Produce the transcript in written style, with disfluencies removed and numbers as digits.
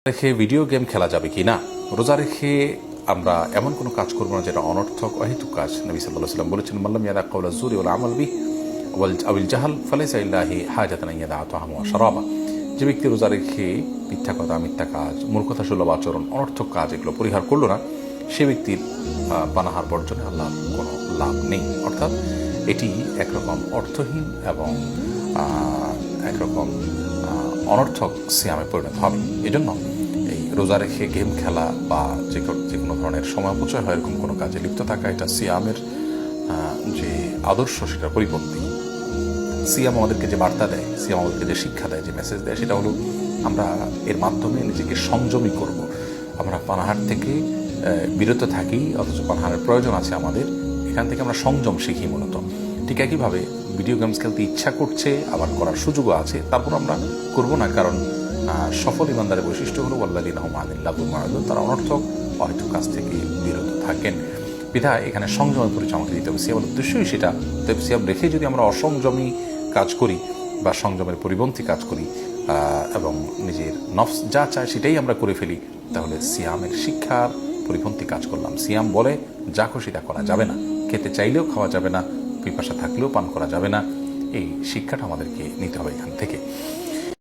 রেখে video game খেলা যাবে কি না, রোজা রেখে আমরা এমন কোনো কাজ করবো না যেটা অনর্থক অহেতুক কাজ। নবী সাল্লাল্লাহু আলাইহি ওয়াসাল্লাম বলেছেন, মাল্লাম ইয়াদা কাওলা যুরি ওয়াল আমাল বিহি আবিল জাহাল ফালাইসা ইল্লাহি হাজাতান ইয়াদা তাআমা ওয়া শারাবা। যে ব্যক্তি রোজা রেখে মিথ্যা কথা, মিথ্যা কাজ, মূর্খতা সুলভ আচরণ, অনর্থক কাজ এগুলো পরিহার করলো না, সে ব্যক্তির পানাহার বর্জনে আল্লাহর কোনো লাভ নেই। অর্থাৎ এটি একরকম অর্থহীন এবং একরকম অনর্থক সিয়ামে পরিণত হবে। এজন্য এই রোজা রেখে গেম খেলা বা যে কোনো ধরনের সময় অপচয় হয় এরকম কোনো কাজে লিপ্ত থাকা, এটা সিয়ামের যে আদর্শ সেটার পরিপন্থী। সিয়াম আমাদেরকে যে বার্তা দেয়, সিয়াম আমাদেরকে যে শিক্ষা দেয়, যে মেসেজ দেয়, সেটা হলো আমরা এর মাধ্যমে নিজেকে সংযমী করব। আমরা পানাহার থেকে বিরত থাকি, অথচ পানাহারের প্রয়োজন আছে আমাদের, এখান থেকে আমরা সংযম শিখি মূলত। ঠিক একইভাবে ভিডিও গেমস খেলতে ইচ্ছা করছে, আবার করার সুযোগও আছে, তারপর আমরা করব না, কারণ সফল ইমানদারের বৈশিষ্ট্য হলো ওয়াল্লাযীনা হুম আনিল লাগwi মুরিদুন, তারা অনর্থক অহেতুক কাজ থেকে বিরত থাকেন। বিধায় এখানে সংযমের পরিচয় আমাকে দিতে হবে। সিয়ামের উদ্দেশ্যই সেটা। তবে সিয়াম রেখে যদি আমরা অসংযমী কাজ করি বা সংযমের পরিপন্থী কাজ করি এবং নিজের নফস যা চায় সেটাই আমরা করে ফেলি, তাহলে সিয়ামের শিক্ষার পরিপন্থী কাজ করলাম। সিয়াম বলে যা খুশি তা করা যাবে না, খেতে চাইলেও খাওয়া যাবে না, পিপাসা থাকলেও পান করা যাবে না। এই শিক্ষাটা আমাদেরকে নিতে হবে এখান থেকে।